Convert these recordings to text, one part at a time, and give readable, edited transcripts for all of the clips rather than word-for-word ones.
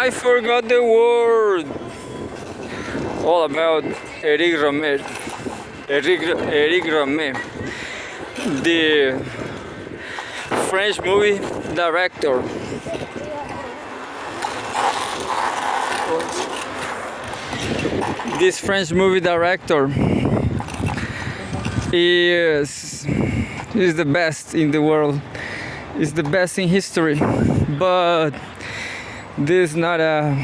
I forgot the word. All about Eric Rohmer. Eric Rohmer, the French movie director. This French movie director is the best in the world. Is the best in history. But this is not a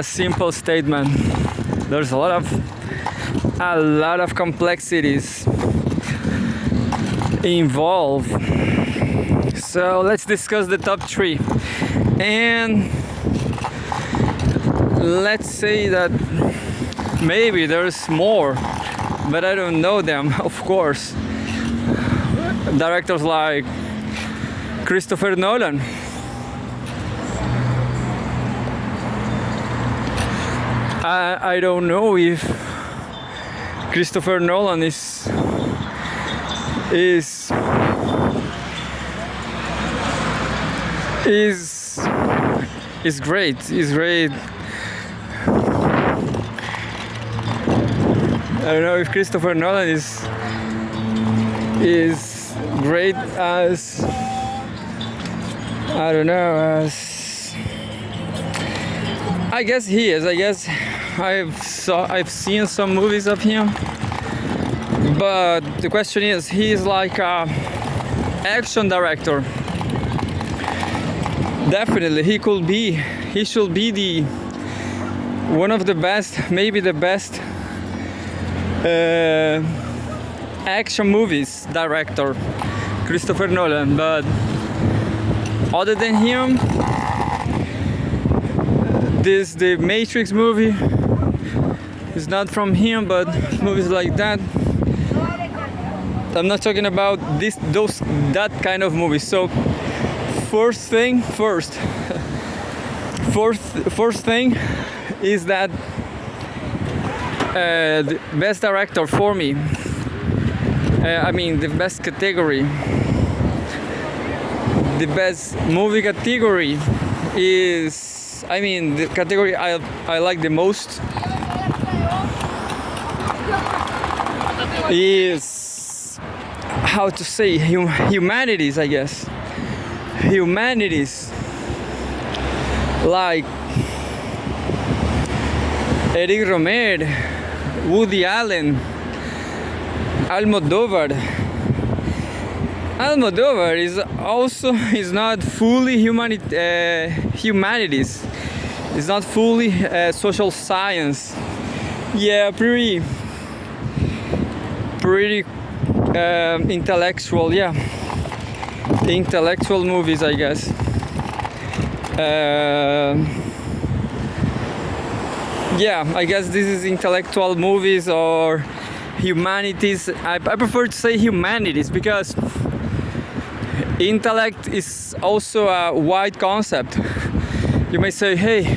simple statement. There's a lot of complexities involved. So let's discuss the top 3. And let's say that maybe there's more, but I don't know them, of course. Directors like Christopher Nolan. I don't know if Christopher Nolan is great. Is great. I don't know if Christopher Nolan is great as, I don't know, as I guess he is. I guess I've seen some movies of him, but the question is, he is like a action director. Definitely, he should be the one of the best, maybe the best action movies director, Christopher Nolan. But other than him, the Matrix movie is not from him, but movies like that. I'm not talking about that kind of movies. So first thing is that the best director for me, the best category, the best movie category is, the category I like the most is, how to say, humanities, I guess. Humanities, like Eric Rohmer, Woody Allen, Almodovar is not fully humanities. It's not fully social science. Yeah, pretty intellectual. Yeah, intellectual movies, I guess. I guess this is intellectual movies or humanities. I prefer to say humanities because intellect is also a wide concept. You may say, hey,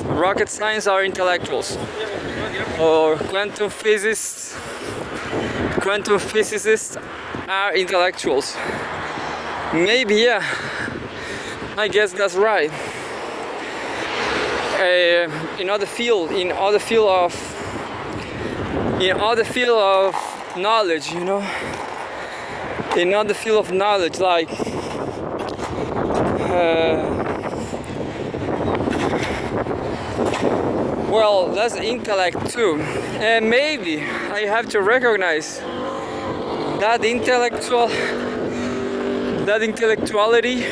rocket science are intellectuals, or quantum physicists are intellectuals. Maybe, yeah, I guess that's right. In other field of knowledge, in other field of knowledge, like well, that's intellect too, and maybe I have to recognize that intellectuality,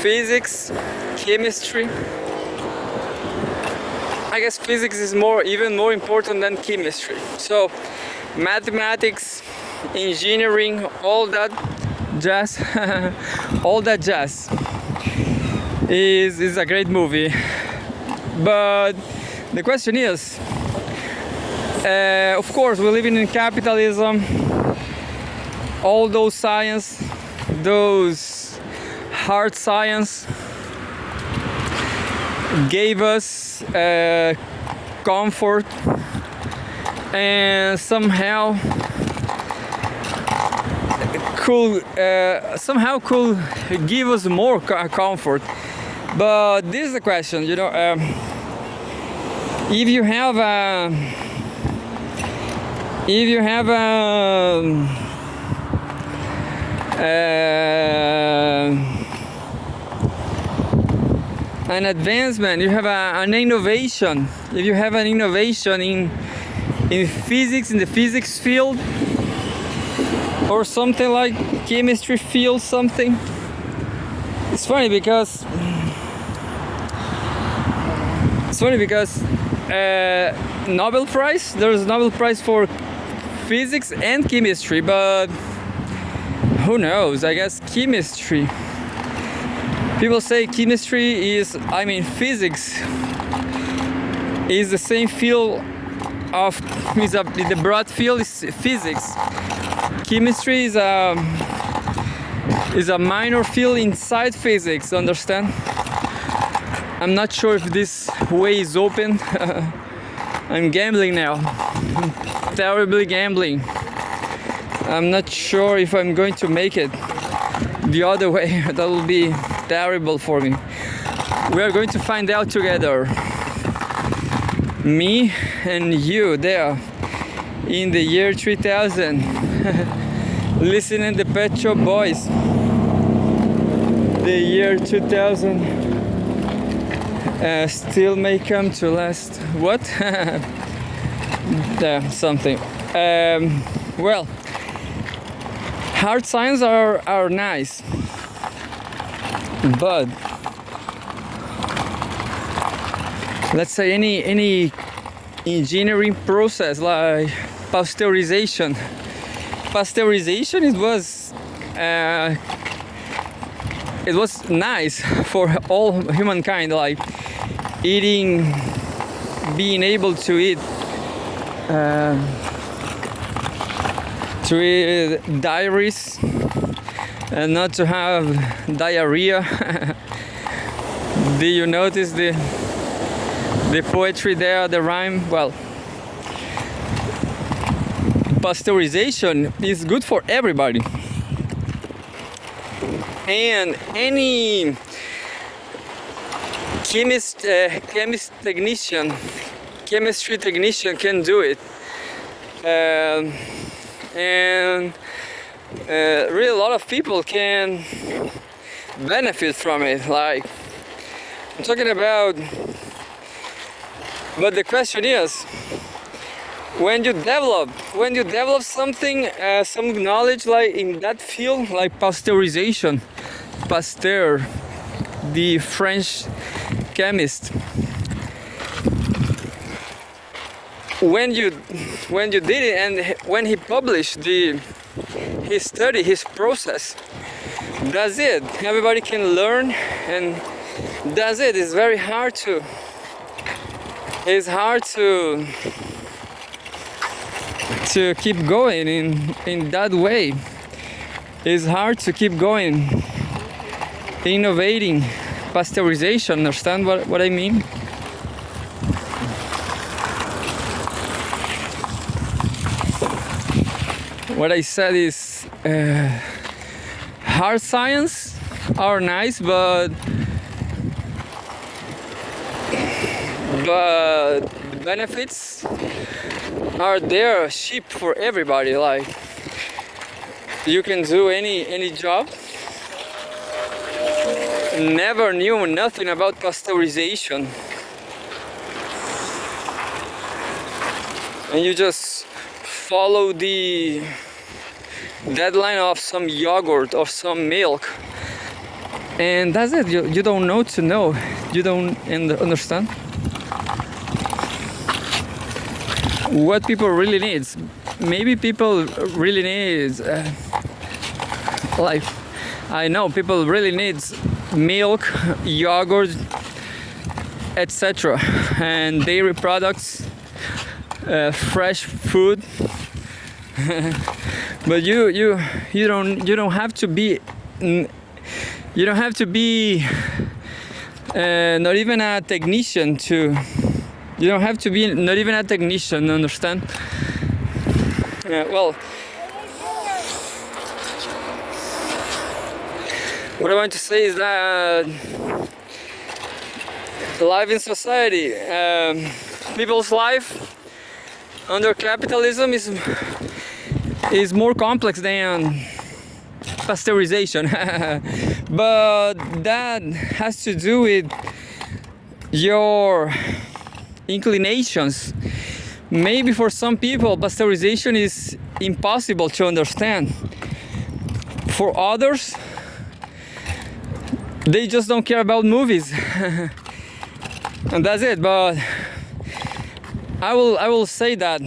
physics, chemistry. I guess physics is even more important than chemistry. So mathematics, engineering, all that jazz, is a great movie. But the question is, of course, we're living in capitalism. All those science, those hard science, gave us comfort, and somehow could give us more comfort. But this is the question, if you have an advancement, you have an innovation. If you have an innovation in physics, in the physics field, or something like chemistry field, something. It's funny because Nobel Prize. There's a Nobel Prize for physics and chemistry, but who knows? I guess chemistry. People say chemistry physics is the same field of, the broad field is physics. Chemistry is a minor field inside physics, understand? I'm not sure if this way is open. I'm gambling now. I'm terribly gambling. I'm not sure if I'm going to make it the other way. That will be terrible for me. We are going to find out together. Me and you there in the year 3000. Listening to the Pet Shop Boys. The year 2000 still may come to last. What? Something. Well, hard science are nice, but let's say any engineering process like pasteurization. It was nice for all humankind, like being able to eat dairies and not to have diarrhea. Do you notice the poetry there, the rhyme? Well, pasteurization is good for everybody. And any chemistry technician can do it. And really a lot of people can benefit from it. Like, I'm talking about, but the question is, when you develop something, some knowledge like in that field, like pasteurization, Pasteur, the French chemist, when you did it and when he published his study, his process, that's it. Everybody can learn, and that's it. It's very hard to. It's hard to keep going in that way. It's hard to keep going, innovating pasteurization. Understand what I mean? What I said is hard science are nice, but benefits are there cheap for everybody. Like, you can do any job. Never knew nothing about pasteurization, and you just follow the deadline of some yogurt or some milk, and that's it. You don't know to know. You don't understand what people really need. Maybe people really need like, I know people really need milk, yogurt, etc., and dairy products, fresh food. But you don't have to be not even a technician to. You don't have to be not even a technician, understand? Well, What I want to say is that life in society, people's life under capitalism is more complex than pasteurization. But that has to do with your inclinations. Maybe for some people pasteurization is impossible to understand. For others, they just don't care about movies. And that's it. But I will say that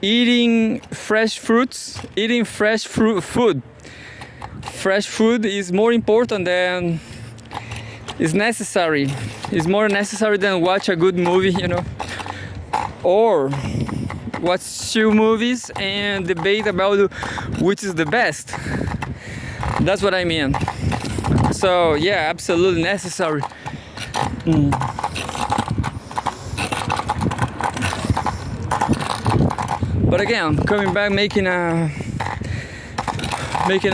eating fresh fruits, eating fresh food is more important than is necessary. It's more necessary than watch a good movie, or watch 2 movies and debate about which is the best. That's what I mean. So yeah, absolutely necessary. But again, coming back, making a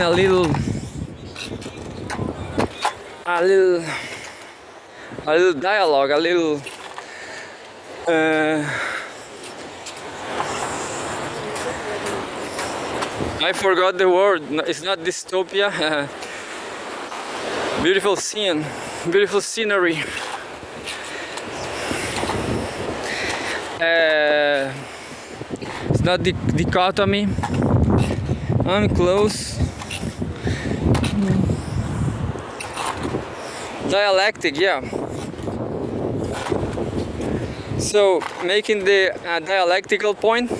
little dialogue, a little I forgot the word. It's not dystopia. Beautiful scene, beautiful scenery. It's not dichotomy. I'm close. Dialectic, yeah. So making the dialectical point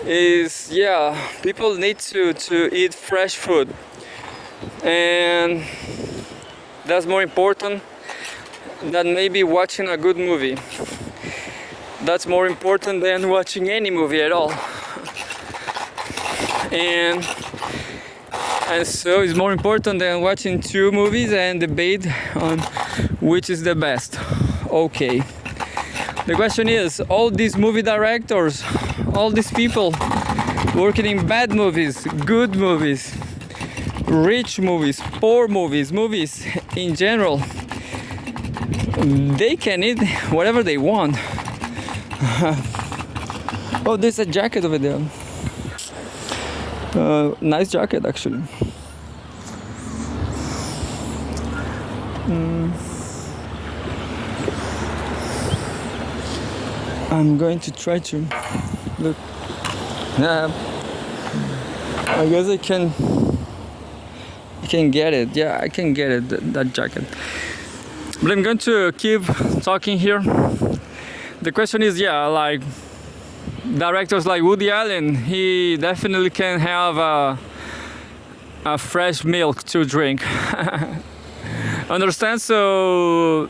is, yeah, people need to eat fresh food, and that's more important than maybe watching a good movie. That's more important than watching any movie at all. And so it's more important than watching 2 movies and debate on which is the best. Okay. The question is, all these movie directors, all these people working in bad movies, good movies, rich movies, poor movies, movies in general, they can eat whatever they want. Oh, there's a jacket over there. Nice jacket, actually. I'm going to try to look. I guess I can get it. Yeah, I can get it, that jacket. But I'm going to keep talking here. The question is, yeah, like directors like Woody Allen, he definitely can have a fresh milk to drink. Understand? So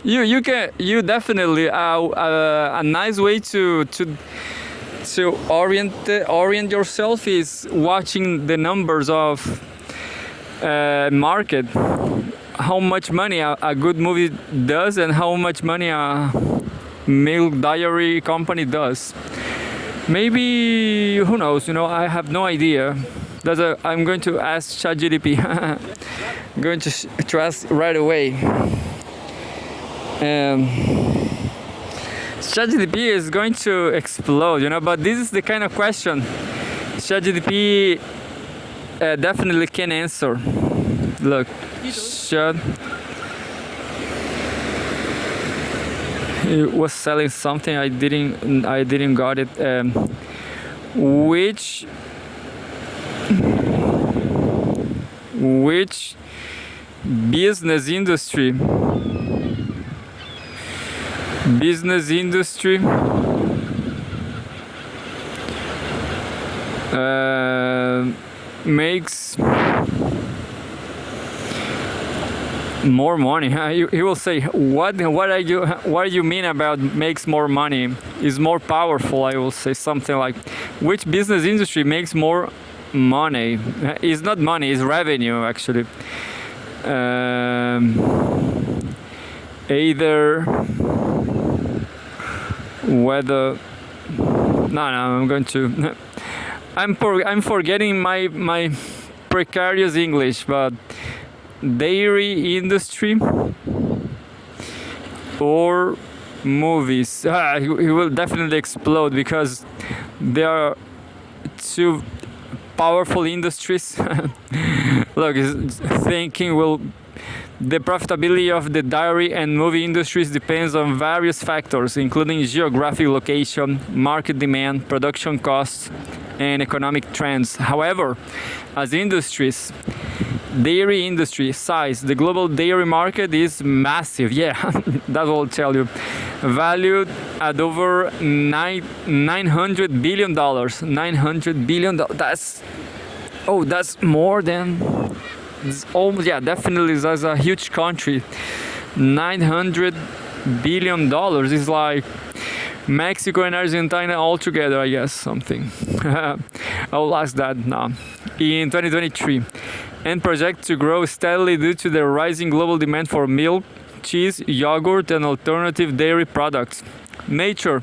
you definitely a nice way to orient yourself is watching the numbers of market, how much money a good movie does and how much money a milk diary company does. Maybe, who knows, I have no idea. I'm going to ask ChatGPT. I'm going to ask right away. ChatGPT is going to explode, but this is the kind of question ChatGPT definitely can answer. Look, it was selling something. I didn't got it. Which business industry makes more money? He will say, what do you mean about makes more money? Is more powerful? I will say something like, which business industry makes more money? It's not money, it's revenue, actually. Either whether I'm going to. I'm forgetting my precarious English, but dairy industry or movies. He will definitely explode because they are two powerful industries. Look, he's thinking will the profitability of the dairy and movie industries depends on various factors, including geographic location, market demand, production costs, and economic trends. However, as industries, dairy industry size, the global dairy market is massive. Yeah, that will tell you. Valued at over $900 billion. $900 billion. That's more than. It's almost, yeah, definitely that's a huge country. $900 billion is like Mexico and Argentina all together, I guess, something. I'll ask that now. In 2023, and project to grow steadily due to the rising global demand for milk, cheese, yogurt, and alternative dairy products. Nature.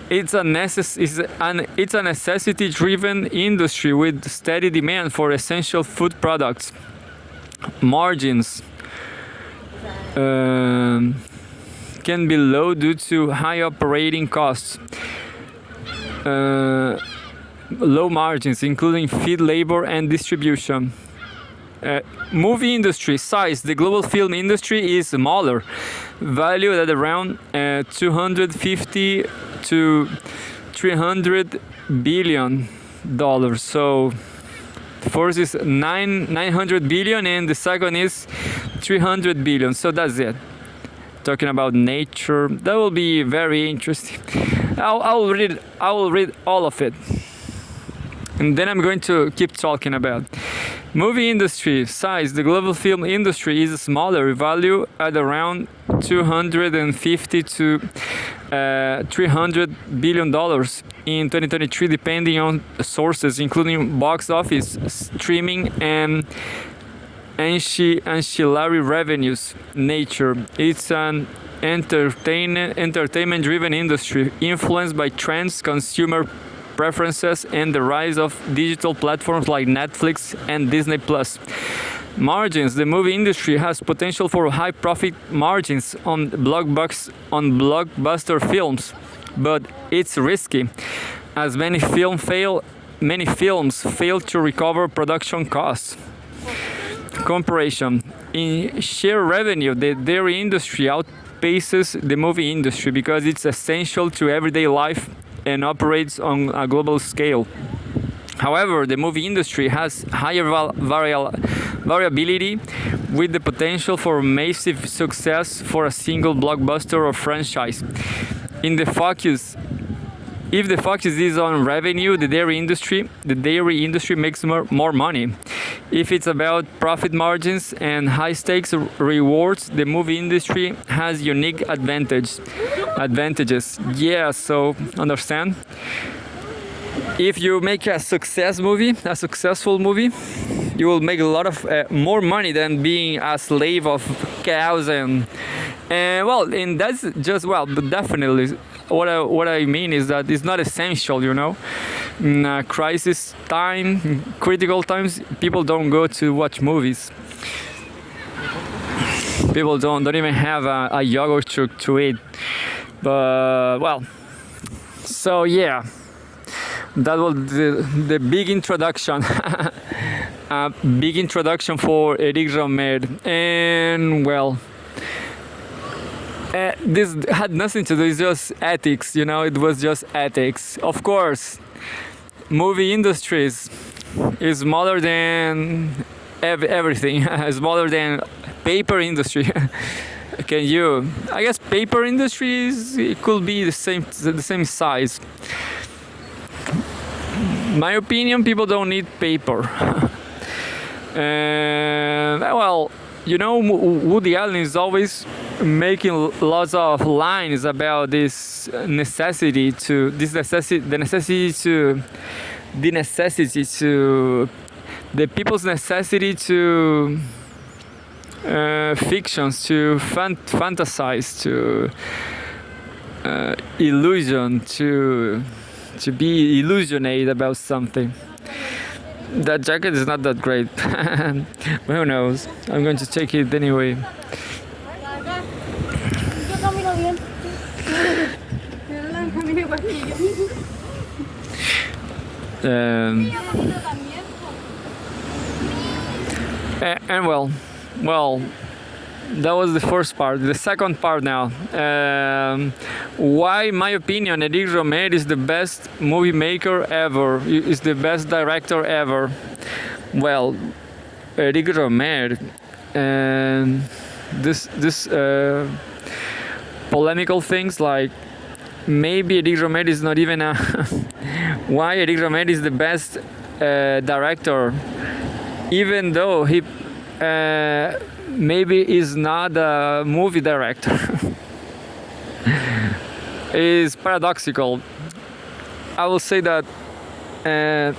It's a necessity-driven industry with steady demand for essential food products. Margins can be low due to high operating costs. Low margins, including feed labor and distribution. Movie industry size. The global film industry is smaller, valued at around 250 to 300 billion dollars. So first is 900 billion and the second is 300 billion. So that's it. Talking about nature, that will be very interesting. I will read all of it, and then I'm going to keep talking about movie industry size. The global film industry is smaller, valued at around 250 to 300 billion dollars in 2023, depending on sources, including box office, streaming, and ancillary revenues. Nature. It's an entertainment-driven industry influenced by trends, consumer preferences, and the rise of digital platforms like Netflix and Disney Plus. Margins. The movie industry has potential for high profit margins on blockbuster films, but it's risky, as many films fail to recover production costs. Comparison. In share revenue, the dairy industry outpaces the movie industry because it's essential to everyday life and operates on a global scale. However, the movie industry has higher variability, with the potential for massive success for a single blockbuster or franchise. If the focus is on revenue, the dairy industry makes more money. If it's about profit margins and high stakes rewards, the movie industry has unique advantages. Yeah, so understand? If you make a successful movie, you will make a lot of more money than being a slave of cows and that's just but definitely what I mean is that it's not essential, you know. In a crisis time, critical times, people don't go to watch movies. People don't even have a yogurt to eat. But so yeah. That was the big introduction. A big introduction for Eric Rohmer. And this had nothing to do, it's just ethics, you know, it was just ethics. Of course, movie industries is smaller than everything, smaller than paper industry. I guess paper industries, it could be the same size. My opinion, people don't need paper. Woody Allen is always making lots of lines about the necessity to the people's necessity to fictions, to fantasize, to illusion, to to be illusionated about something. That jacket is not that great. But who knows? I'm going to take it anyway. Um, and well, that was the first part. The second part now. Why, in my opinion, Eric Rohmer is the best movie maker ever. Is the best director ever. Well, Eric Rohmer, and this polemical things like maybe Eric Rohmer is not even a. Why Eric Rohmer is the best director, even though he maybe is not a movie director. Is paradoxical. I will say that Eric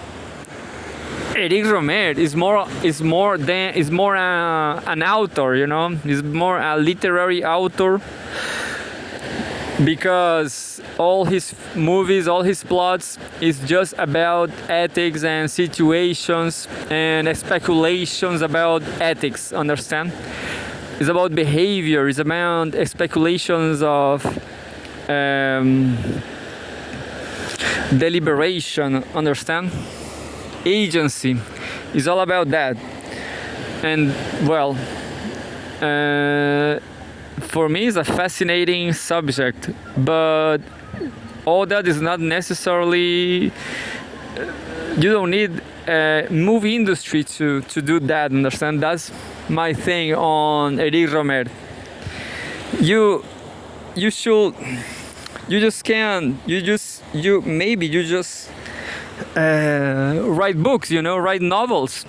Rohmer is more an author, you know. He's more a literary author, because all his movies, all his plots is just about ethics and situations and speculations about ethics, understand? It's about behavior, it's about speculations of deliberation, understand? Agency is all about that. And well, for me it's a fascinating subject, but all that is not necessarily, you don't need a movie industry to do that, understand? That's my thing on Eric Rohmer. You should, you just can, you just write books, you know, write novels.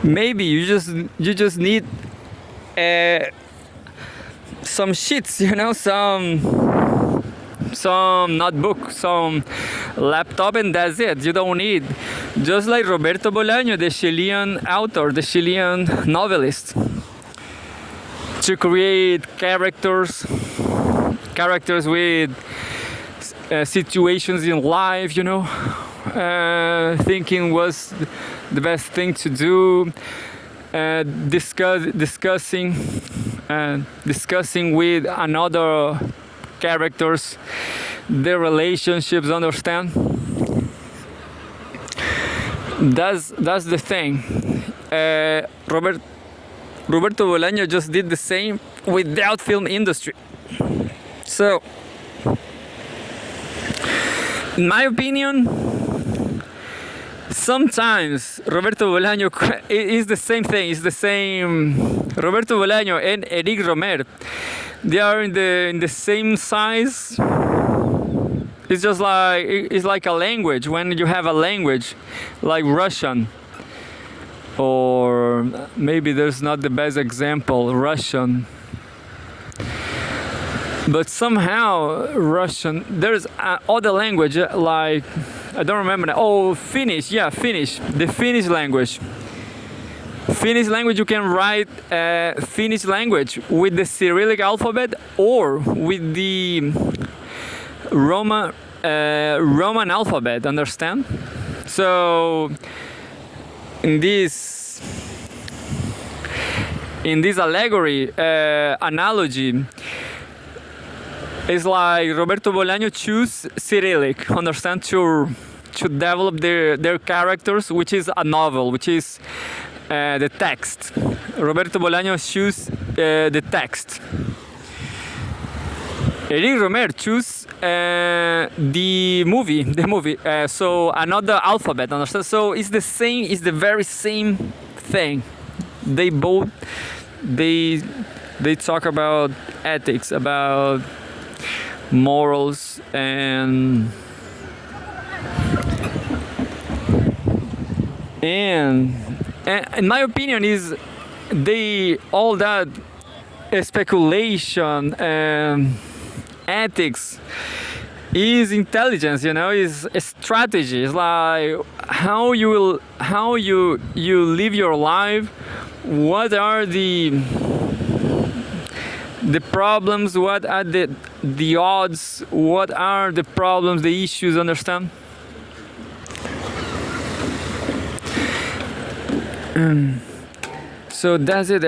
Maybe you just need some sheets, you know, some notebook, some laptop, and that's it. You don't need, just like Roberto Bolaño, the Chilean author, the Chilean novelist, to create characters with situations in life, you know, thinking was the best thing to do, discussing with another characters, their relationships, understand? That's the thing. Roberto Bolaño just did the same without film industry. So, in my opinion, sometimes Roberto Bolaño is the same thing. It's the same. Roberto Bolaño and Eric Rohmer, they are in the same size. It's just like, it's like a language. When you have a language like Russian, or maybe there's not the best example, Russian, but somehow Russian, there's other language like, I don't remember now. Oh, Finnish, yeah, Finnish, the Finnish language. Finnish language, you can write Finnish language with the Cyrillic alphabet or with the Roman alphabet, understand? So in this allegory, analogy, it's like Roberto Bolaño choose Cyrillic, understand, to develop their characters, which is a novel, which is the text. Roberto Bolaño choose the text. Eric Rohmer choose the movie. So another alphabet, understand? So it's the same. It's the very same thing. They both they talk about ethics, about morals, and in my opinion is all that speculation, ethics, is intelligence, is a strategy. It's like how you live your life. What are the problems? What are the odds? What are the problems, the issues? Understand? So that's it.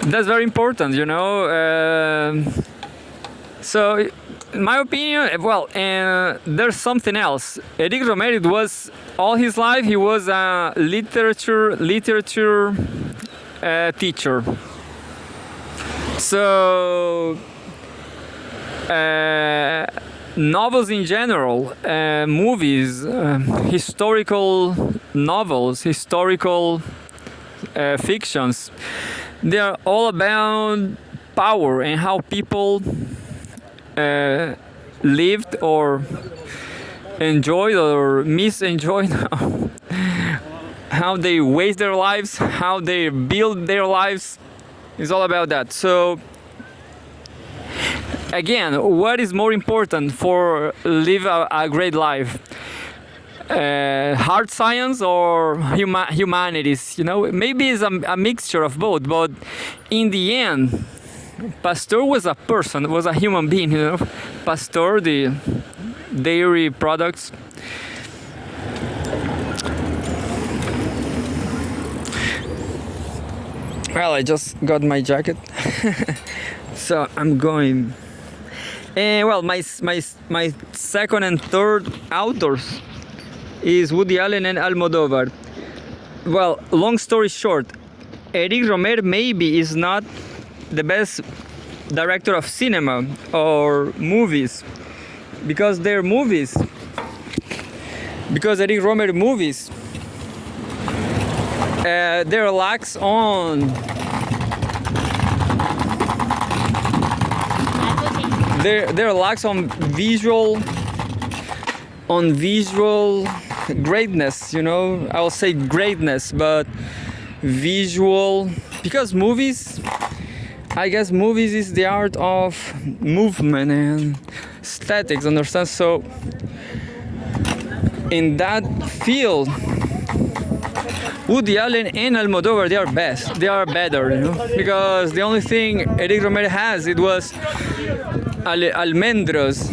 That's very important, so, in my opinion, well, there's something else. Eric Romer, it was all his life. He was a literature teacher. So, novels in general, movies, historical novels, historical fictions, they are all about power and how people lived or enjoyed or misenjoyed, how they waste their lives, how they build their lives. It's all about that. So again, what is more important for live a great life? Hard science or humanities? Maybe it's a mixture of both, but in the end, Pasteur was a person, was a human being. Pasteur, the dairy products. Well, I just got my jacket, so I'm going. Well, my second and third authors is Woody Allen and Almodovar. Well, long story short, Eric Romer maybe is not the best director of cinema or movies, because Eric Romer movies, there lacks on there lacks on visual greatness. I will say greatness, but visual, because I guess movies is the art of movement and aesthetics, understand? So in that field, Woody Allen and Almodovar, they are best. They are better, because the only thing Eric Romer has, it was Almendros.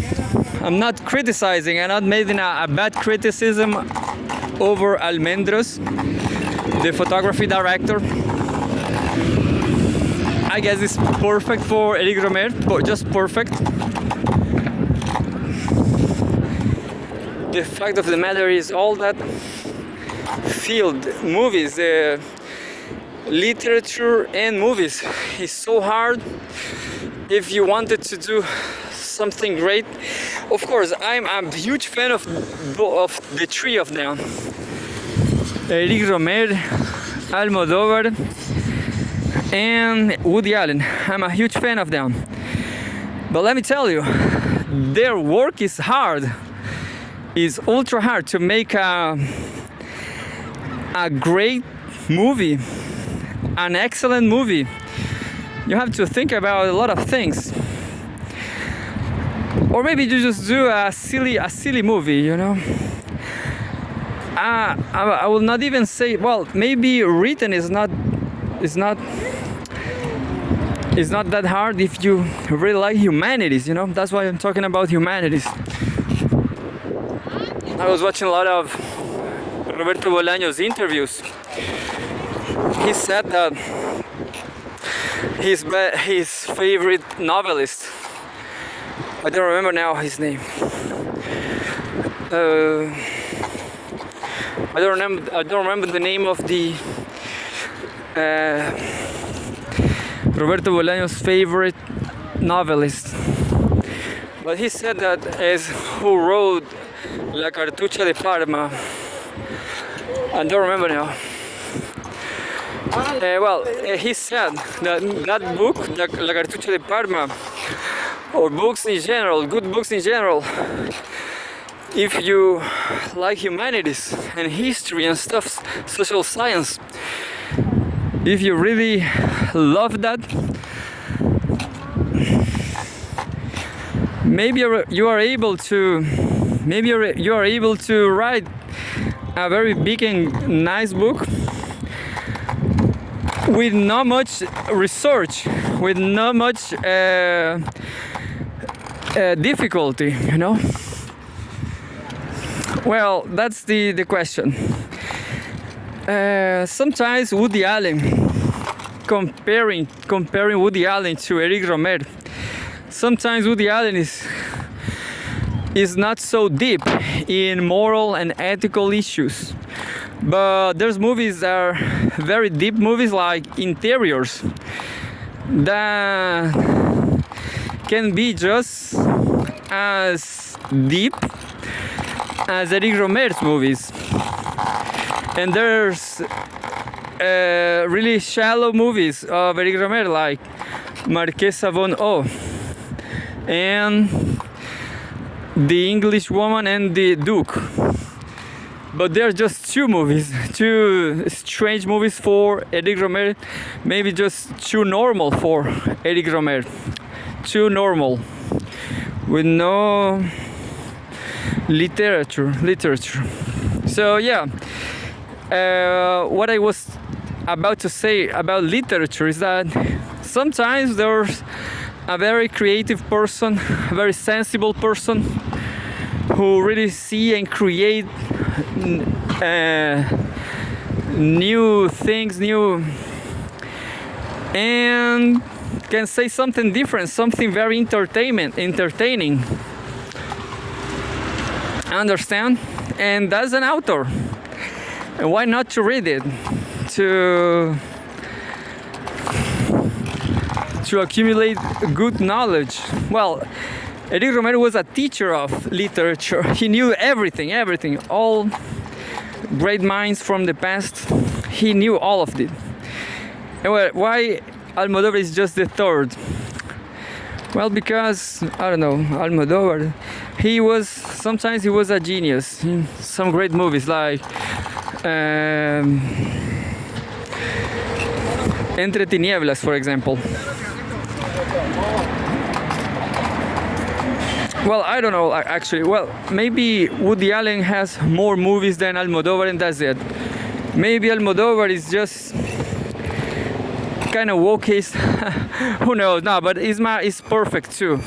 I'm not criticizing, I'm not making a bad criticism over Almendros, the photography director. I guess it's perfect for Eric Romer, just perfect. The fact of the matter is, all that field, movies, literature and movies, is so hard. If you wanted to do something great, of course, I'm a huge fan of the three of them, Eric Romer, Almodovar, and Woody Allen. I'm a huge fan of them. But let me tell you, their work is hard. It's ultra hard to make a great movie, an excellent movie. You have to think about a lot of things. Or maybe you just do a silly movie, I will not even say, well, maybe written is not that hard if you really like humanities, That's why I'm talking about humanities. I was watching a lot of Roberto Bolaño's interviews. He said that his favorite novelist, I don't remember now his name. I don't remember the name of the Roberto Bolaño's favorite novelist. But he said that as who wrote La Cartucha de Parma. I don't remember now. He said that book, La Cartucha de Parma, or books in general, good books in general, if you like humanities and history and stuff, social science, if you really love that, maybe you are able to you are able to write a very big and nice book with not much research, with not much difficulty, you know. Well, that's the question. Sometimes Woody Allen, comparing Woody Allen to Eric Rohmer, sometimes Woody Allen is not so deep in moral and ethical issues, but there's movies that are very deep movies like Interiors that can be just as deep as Eric Rohmer's movies. And there's really shallow movies of Eric Rohmer like Marquesa von O and The English Woman and the Duke. But they're just two movies, two strange movies for Eric Rohmer, maybe just too normal for Eric Rohmer. Too normal, with no literature. So yeah, what I was about to say about literature is that sometimes there's a very creative person, a very sensible person who really see and create new things, and can say something different, something very entertaining. Understand? And that's an author. And why not to read it? To accumulate good knowledge. Well, Eric Rohmer was a teacher of literature. He knew everything, all great minds from the past. He knew all of it. And why Almodovar is just the third? Well, because, I don't know, Almodovar, sometimes he was a genius in some great movies like Entre Tinieblas, for example. Well, I don't know, actually. Well, maybe Woody Allen has more movies than Almodovar and that's it. Maybe Almodovar is just kind of wokeist. Who knows? No, but Isma is perfect too.